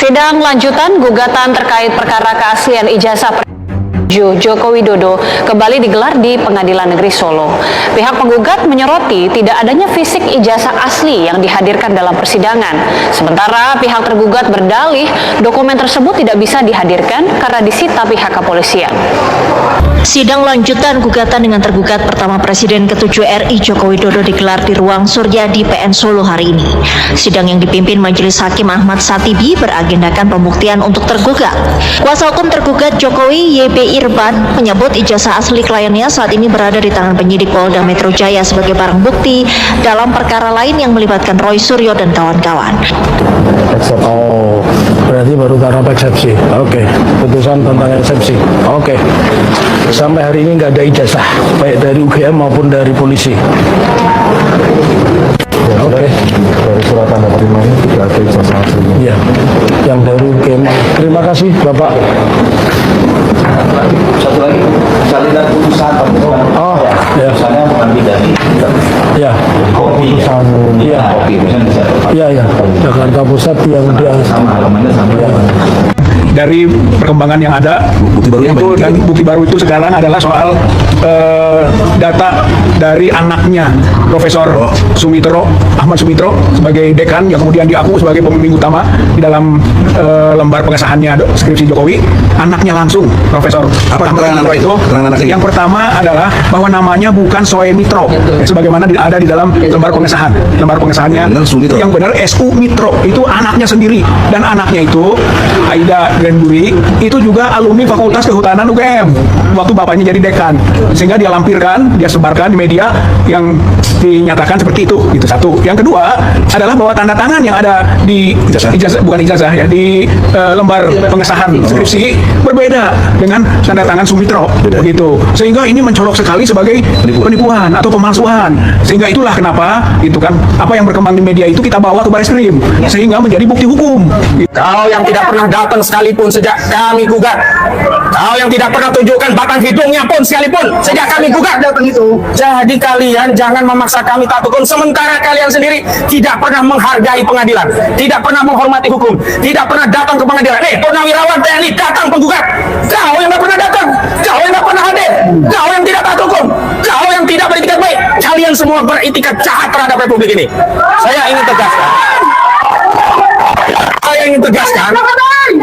Sidang lanjutan gugatan terkait perkara keaslian ijazah Joko Widodo kembali digelar di Pengadilan Negeri Solo. Pihak penggugat menyoroti tidak adanya fisik ijazah asli yang dihadirkan dalam persidangan. Sementara pihak tergugat berdalih dokumen tersebut tidak bisa dihadirkan karena disita pihak kepolisian. Sidang lanjutan gugatan dengan tergugat pertama Presiden ke-7 RI Joko Widodo digelar di Ruang Suryadi PN Solo hari ini. Sidang yang dipimpin Majelis Hakim Ahmad Satibi beragendakan pembuktian untuk tergugat. Kuasa hukum tergugat Jokowi YB Irban menyebut ijazah asli kliennya saat ini berada di tangan penyidik Polda Metro Jaya sebagai barang bukti dalam perkara lain yang melibatkan Roy Suryo dan kawan-kawan. Oh, berarti baru taraf eksepsi. Oke. Putusan tentang eksepsi. Oke. Sampai hari ini nggak ada ijazah, baik dari UGM maupun dari polisi. Oke. Dari surat tanda terima ini tidak ada ijazah aslinya. Iya. Yang dari UGM. Terima kasih, Bapak. Satu lagi, salinan putusan. Oh, ya. Putusannya bukan dari. Ya. Kopi. Iya. Kopi, misalnya bisa. Iya, iya. Jakarta Pusat yang dia. Sama halamannya sama. Dari perkembangan yang ada itu, dan bukti baru itu sekarang adalah soal data dari anaknya Profesor Sumitro, Ahmad Sumitro sebagai dekan yang kemudian diaku sebagai pembimbing utama di dalam lembar pengesahannya skripsi Jokowi. Anaknya langsung Profesor Ahmad Sumitro itu. Yang pertama adalah bahwa namanya bukan Soe Mitro sebagaimana ada di dalam lembar pengesahan. Lembar pengesahannya yang benar SU Mitro, itu anaknya sendiri, dan anaknya itu Aida Grenburi itu juga alumni Fakultas Kehutanan UGM waktu bapaknya jadi dekan, sehingga dia lampirkan, dia sebarkan di media yang dinyatakan seperti itu. Itu satu. Yang kedua adalah bahwa tanda tangan yang ada di ijazah ya, di lembar pengesahan skripsi berbeda dengan tanda tangan Sumitro begitu, sehingga ini mencolok sekali sebagai penipuan atau pemalsuan. Sehingga itulah kenapa itu kan apa yang berkembang di media itu kita bawa ke Bareskrim sehingga menjadi bukti hukum. Kau yang tidak pernah datang sekalipun sejak kami gugat, kau yang tidak pernah tunjukkan batang hidungnya pun sekalipun sejak kami gugat datang itu. Jadi kalian jangan memaksa kami tak hukum, sementara kalian sendiri tidak pernah menghargai pengadilan, tidak pernah menghormati hukum, tidak pernah datang ke pengadilan. Purnawirawan TNI datang penggugat, kau yang tidak pernah datang, kau yang tidak pernah hadir, kau yang tidak taat hukum, kau yang tidak beretikat baik, kalian semua beretikat jahat terhadap Republik ini. Saya ingin tegaskan.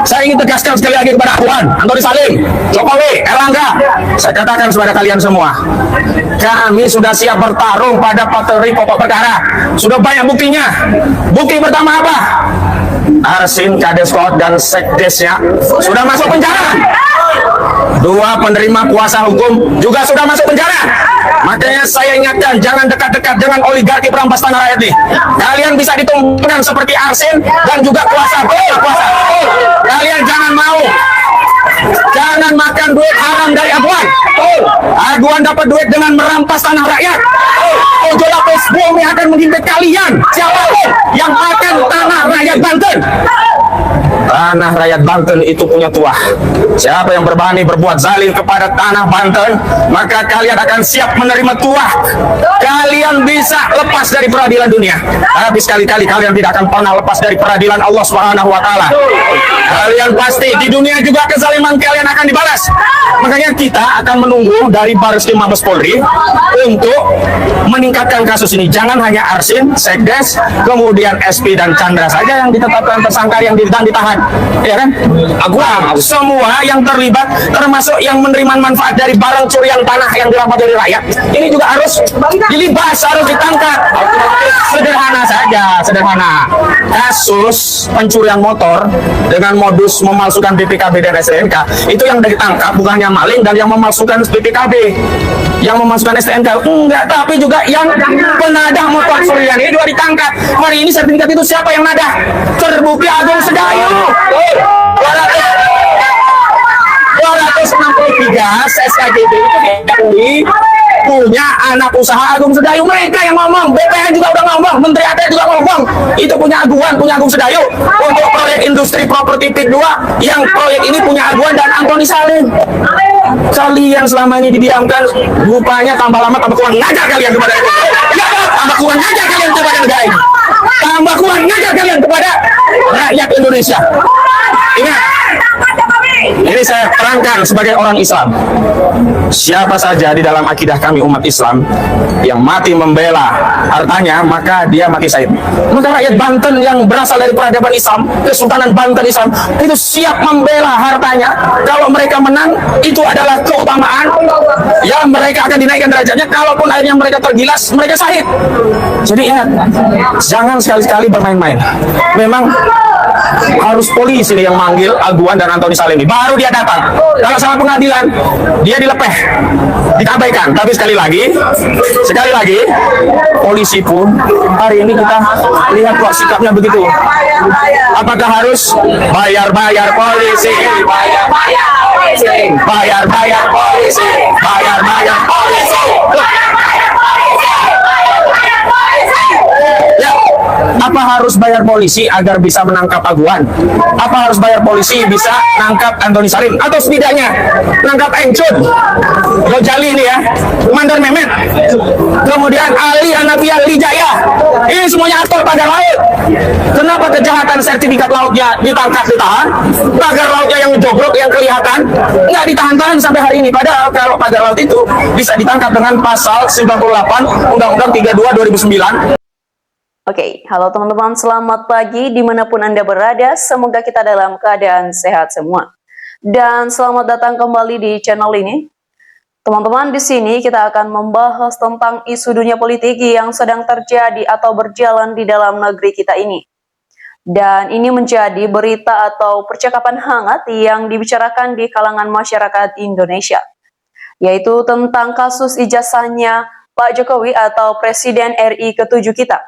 Saya ingin tegaskan sekali lagi kepada Puan, Antoni Salim, Jokowi, Erlangga. Saya katakan kepada kalian semua, kami sudah siap bertarung pada materi pokok perkara. Sudah banyak buktinya. Bukti pertama apa? Arsin, Kadeskot, dan Sekdesnya sudah masuk penjara. Dua penerima kuasa hukum juga sudah masuk penjara. Makanya saya ingatkan, jangan dekat-dekat dengan oligarki perampas tanah rakyat ini. Kalian bisa ditumpangkan seperti Arsin dan juga kuasa. Kalian jangan mau. Jangan makan duit haram dari Aguan. Aguan dapat duit dengan merampas tanah rakyat. Ojo lapis bumi akan menghimpit kalian. Siapapun yang makan tanah rakyat Banten. Tanah rakyat Banten itu punya tuah. Siapa yang berani berbuat zalim kepada tanah Banten, maka kalian akan siap menerima tuah. Kalian bisa lepas dari peradilan dunia, tapi sekali-kali kalian tidak akan pernah lepas dari peradilan Allah Subhanahu wa Ta'ala. Kalian pasti di dunia juga kezaliman kalian akan dibalas. Makanya kita akan menunggu dari Bareskrim Mabes Polri untuk meningkatkan kasus ini. Jangan hanya Arsin, Sekdes, kemudian SP dan Chandra saja yang ditetapkan tersangka yang ditahan, ya kan? Aguan, semua yang terlibat, termasuk yang menerima manfaat dari barang curian tanah yang dirampas dari rakyat, ini juga harus dilibas, harus ditangkap. Sederhana saja, sederhana. Kasus pencurian motor dengan modus memalsukan BPKB dan STNK, itu yang ditangkap bukannya maling dan yang memalsukan BPKB, yang memasukkan STNK enggak, tapi juga yang penadah motor curian ini juga ditangkap. Hari ini sertifikat itu siapa yang nadah? Terbukti Agung Sedayu. 263 SKGB itu diakui punya anak usaha Agung Sedayu. Mereka yang ngomong, BPN juga udah ngomong, Menteri ATR juga ngomong, itu punya Agung Sedayu. Untuk proyek industri properti PIK 2, yang proyek ini punya Aguan dan Antoni Salim. Kalian selama ini didiamkan, rupanya tambah lama tambah kurang ngajar kalian kepada itu. Tambah kurang ngajar kalian kepada negara ini. Tambah kurang ngajar kalian kepada rakyat Indonesia. Ingat, ini saya terangkan sebagai orang Islam. Siapa saja di dalam akidah kami umat Islam yang mati membela hartanya, maka dia mati syahid. Maka rakyat Banten yang berasal dari peradaban Islam, Kesultanan Banten Islam, itu siap membela hartanya. Kalau mereka menang, itu adalah keutamaan yang mereka akan dinaikkan derajatnya. Kalaupun akhirnya mereka tergilas, mereka syahid. Jadi ingat, jangan sekali-sekali bermain-main. Memang harus polisi yang manggil Aguan dan Antoni Salim, baru dia datang. Kalau sama pengadilan, dia dilepeh, diabaikan. Tapi sekali lagi, polisi pun hari ini kita lihat kok sikapnya begitu. Apakah harus bayar-bayar polisi, bayar-bayar polisi, bayar-bayar polisi, bayar-bayar polisi? Ya, apa harus bayar polisi agar bisa menangkap Aguan? Apa harus bayar polisi bisa nangkap Antoni Salim? Atau setidaknya nangkap Encun, Gojali ini ya, Mandar Mehmet, kemudian Ali Hanafiah Lijaya, ini semuanya aktor pagar laut. Kenapa kejahatan sertifikat lautnya ditangkap, ditahan, pagar lautnya yang jogrok, yang kelihatan nggak ditahan-tahan sampai hari ini? Padahal kalau pagar laut itu bisa ditangkap dengan pasal 98 Undang-Undang 32 2009. Oke, halo teman-teman, selamat pagi dimanapun Anda berada, semoga kita dalam keadaan sehat semua. Dan selamat datang kembali di channel ini. Teman-teman, di sini kita akan membahas tentang isu dunia politik yang sedang terjadi atau berjalan di dalam negeri kita ini. Dan ini menjadi berita atau percakapan hangat yang dibicarakan di kalangan masyarakat Indonesia, yaitu tentang kasus ijazahnya Pak Jokowi atau Presiden RI ke-7 kita.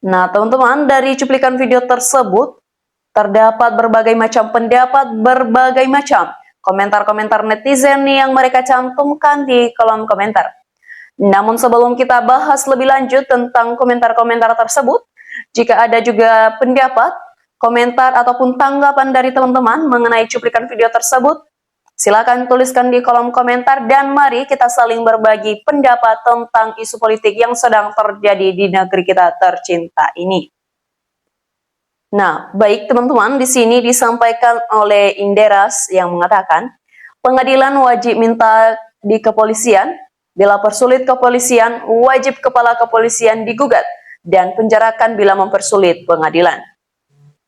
Nah, teman-teman, dari cuplikan video tersebut terdapat berbagai macam pendapat, berbagai macam komentar-komentar netizen yang mereka cantumkan di kolom komentar. Namun sebelum kita bahas lebih lanjut tentang komentar-komentar tersebut, jika ada juga pendapat, komentar ataupun tanggapan dari teman-teman mengenai cuplikan video tersebut, silakan tuliskan di kolom komentar dan mari kita saling berbagi pendapat tentang isu politik yang sedang terjadi di negeri kita tercinta ini. Nah, baik teman-teman, di sini disampaikan oleh Inderas yang mengatakan, pengadilan wajib minta di kepolisian, bila persulit kepolisian, wajib kepala kepolisian digugat dan penjarakan bila mempersulit pengadilan.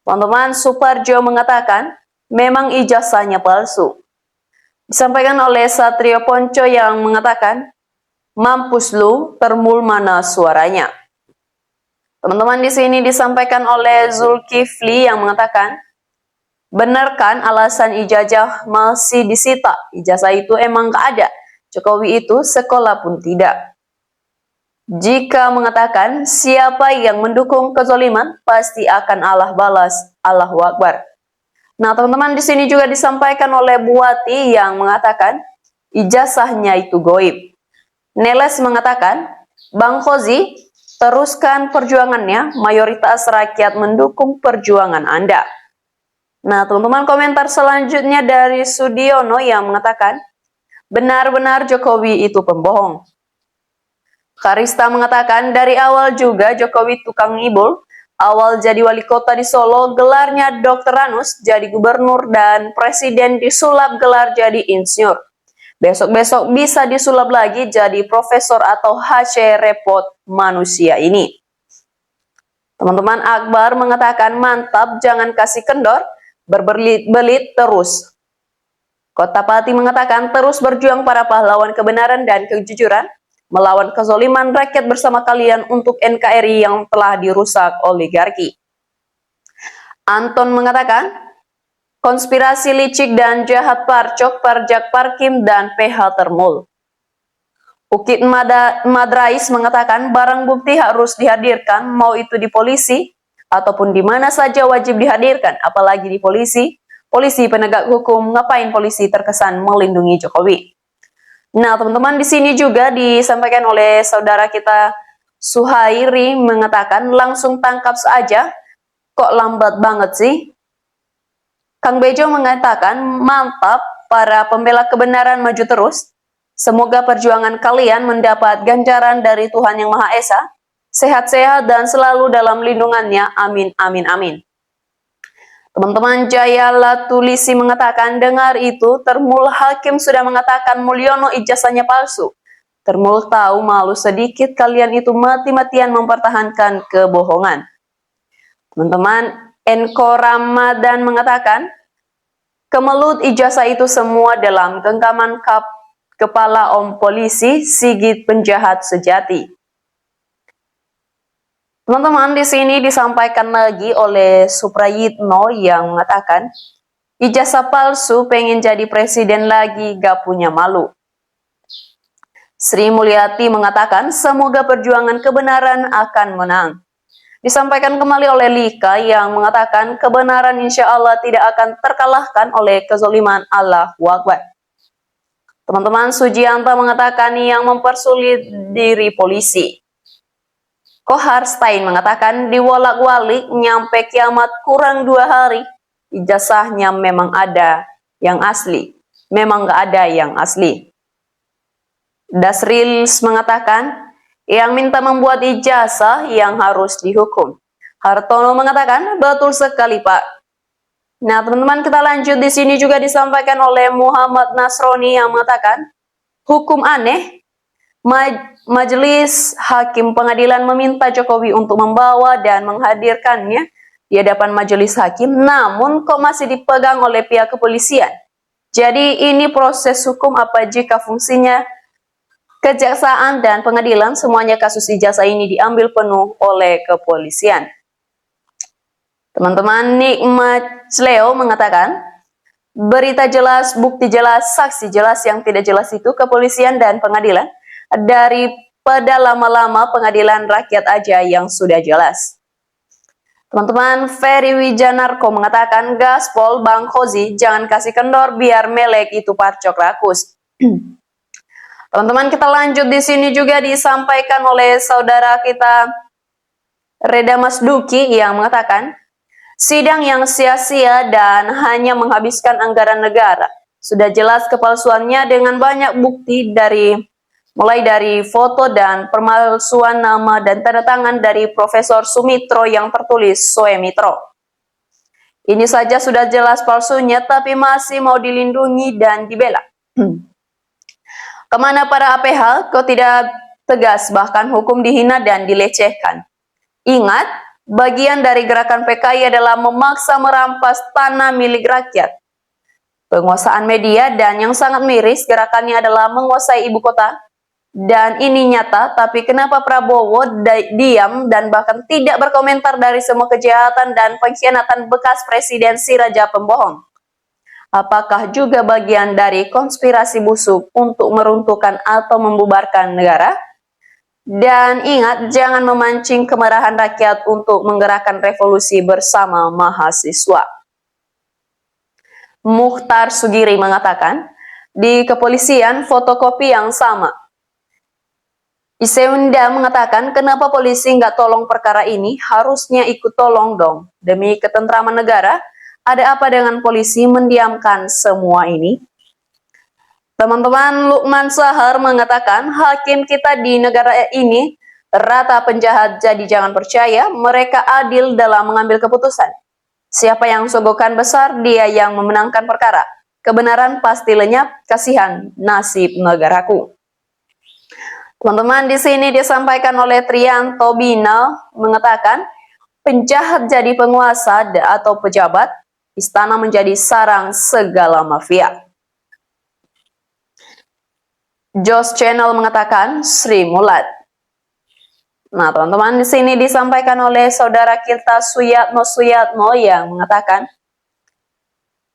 Teman-teman, Suparjo mengatakan, memang ijazahnya palsu. Disampaikan oleh Satrio Ponco yang mengatakan, mampus lu, termul mana suaranya. Teman-teman, di sini disampaikan oleh Zulkifli yang mengatakan, benarkan alasan ijazah masih disita, ijazah itu emang gak ada, Jokowi itu sekolah pun tidak. Jika mengatakan siapa yang mendukung kezaliman, pasti akan Allah balas, Allahu Akbar. Nah, teman-teman, di sini juga disampaikan oleh Buati yang mengatakan ijazahnya itu goib. Neles mengatakan, Bang Khozi, teruskan perjuangannya, mayoritas rakyat mendukung perjuangan Anda. Nah, teman-teman, komentar selanjutnya dari Sudiono yang mengatakan, benar-benar Jokowi itu pembohong. Karista mengatakan, dari awal juga Jokowi tukang ngibul. Awal jadi wali kota di Solo, gelarnya Dr. Anus, jadi gubernur dan presiden disulap gelar jadi insinyur. Besok-besok bisa disulap lagi jadi profesor atau HC repot manusia ini. Teman-teman, Akbar mengatakan, mantap, jangan kasih kendor, berbelit-belit terus. Kota Pati mengatakan, terus berjuang para pahlawan kebenaran dan kejujuran, melawan kezoliman rakyat bersama kalian untuk NKRI yang telah dirusak oligarki. Anton mengatakan, konspirasi licik dan jahat Parcok, Parjak Parkim, dan PH Termul. Ukit Madrais mengatakan, barang bukti harus dihadirkan, mau itu di polisi, ataupun di mana saja wajib dihadirkan, apalagi di polisi. Polisi penegak hukum, ngapain polisi terkesan melindungi Jokowi? Nah, teman-teman, di sini juga disampaikan oleh saudara kita Suhairi mengatakan, langsung tangkap saja, kok lambat banget sih? Kang Bejo mengatakan, mantap, para pembela kebenaran maju terus. Semoga perjuangan kalian mendapat ganjaran dari Tuhan Yang Maha Esa, sehat-sehat dan selalu dalam lindungannya, amin, amin, amin. Teman-teman, Jaya Latulisi mengatakan, dengar itu, Termul Hakim sudah mengatakan Mulyono ijazahnya palsu. Termul tahu malu sedikit, kalian itu mati-matian mempertahankan kebohongan. Teman-teman, Enko Ramadan mengatakan, kemelut ijazah itu semua dalam genggaman kepala Om Polisi Sigit penjahat sejati. Teman-teman, di sini disampaikan lagi oleh Suprayitno yang mengatakan, ijazah palsu pengen jadi presiden lagi gak punya malu. Sri Mulyati mengatakan, semoga perjuangan kebenaran akan menang. Disampaikan kembali oleh Lika yang mengatakan, kebenaran insya Allah tidak akan terkalahkan oleh kezaliman. Allahu Akbar. Teman-teman, Sujianto mengatakan yang mempersulit diri polisi. Kohar Stein mengatakan diwolak-walik nyampe kiamat kurang 2 hari. Ijazahnya memang ada yang asli. Memang gak ada yang asli. Dasrils mengatakan yang minta membuat ijazah yang harus dihukum. Hartono mengatakan betul sekali Pak. Nah teman-teman, kita lanjut. Di sini juga disampaikan oleh Muhammad Nasroni yang mengatakan hukum aneh. Majelis Hakim Pengadilan meminta Jokowi untuk membawa dan menghadirkannya di hadapan Majelis Hakim, namun kok masih dipegang oleh pihak kepolisian. Jadi ini proses hukum apa jika fungsinya kejaksaan dan pengadilan, semuanya kasus ijazah ini diambil penuh oleh kepolisian. Teman-teman, Nikmat Leo mengatakan, berita jelas, bukti jelas, saksi jelas, yang tidak jelas itu kepolisian dan pengadilan. Daripada lama-lama pengadilan rakyat aja yang sudah jelas. Teman-teman, Ferry Wijanarko mengatakan, gaspol Bang Khozi, jangan kasih kendor biar melek itu parcok rakus. Teman-teman, kita lanjut. Di sini juga disampaikan oleh saudara kita Reda Masduki yang mengatakan, sidang yang sia-sia dan hanya menghabiskan anggaran negara. Sudah jelas kepalsuannya dengan banyak bukti mulai dari foto dan pemalsuan nama dan tanda tangan dari Profesor Sumitro yang tertulis Soemitro. Ini saja sudah jelas palsunya, tapi masih mau dilindungi dan dibela. Kemana para APH? Kok tidak tegas, bahkan hukum dihina dan dilecehkan. Ingat, bagian dari gerakan PKI adalah memaksa merampas tanah milik rakyat. Penguasaan media dan yang sangat miris, gerakannya adalah menguasai ibu kota. Dan ini nyata, tapi kenapa Prabowo diam dan bahkan tidak berkomentar dari semua kejahatan dan pengkhianatan bekas presiden si raja pembohong? Apakah juga bagian dari konspirasi busuk untuk meruntuhkan atau membubarkan negara? Dan ingat, jangan memancing kemarahan rakyat untuk menggerakkan revolusi bersama mahasiswa. Mukhtar Sugiri mengatakan, di kepolisian fotokopi yang sama. Iseunda mengatakan, kenapa polisi nggak tolong perkara ini? Harusnya ikut tolong dong. Demi ketentraman negara, ada apa dengan polisi mendiamkan semua ini? Teman-teman, Lukman Sahar mengatakan, hakim kita di negara ini rata penjahat, jadi jangan percaya, mereka adil dalam mengambil keputusan. Siapa yang sogokan besar, dia yang memenangkan perkara. Kebenaran pasti lenyap, kasihan nasib negaraku. Teman-teman, di sini disampaikan oleh Trianto Bina mengatakan, penjahat jadi penguasa atau pejabat, istana menjadi sarang segala mafia. Jos Channel mengatakan, Sri Mulat. Nah, teman-teman, di sini disampaikan oleh saudara kita Suyatno yang mengatakan,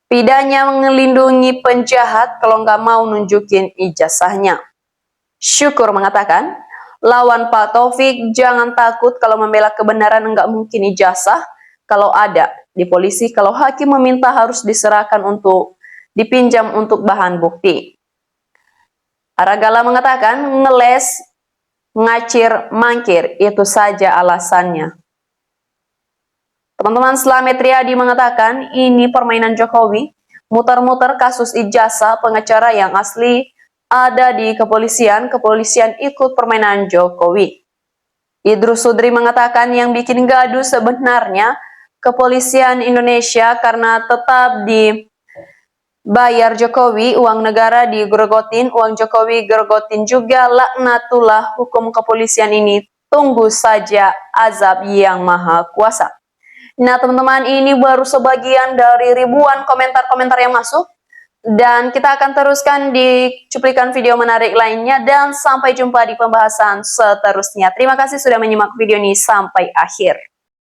pidanya melindungi penjahat kalau nggak mau nunjukin ijazahnya. Syukur mengatakan, lawan Pak Taufik, jangan takut kalau membela kebenaran, nggak mungkin ijazah. Kalau ada di polisi, kalau hakim meminta harus diserahkan untuk dipinjam untuk bahan bukti. Aragala mengatakan, ngeles, ngacir, mangkir, itu saja alasannya. Teman-teman, Slamet Riyadi mengatakan, ini permainan Jokowi, muter-muter kasus ijazah pengacara yang asli ada di kepolisian ikut permainan Jokowi. Idrus Sudri mengatakan yang bikin gaduh sebenarnya kepolisian Indonesia karena tetap dibayar Jokowi, uang negara digerogotin, uang Jokowi gerogotin juga, laknatullah hukum kepolisian ini, tunggu saja azab yang maha kuasa. Nah teman-teman, ini baru sebagian dari ribuan komentar-komentar yang masuk. Dan kita akan teruskan di cuplikan video menarik lainnya, dan sampai jumpa di pembahasan seterusnya. Terima kasih sudah menyimak video ini sampai akhir.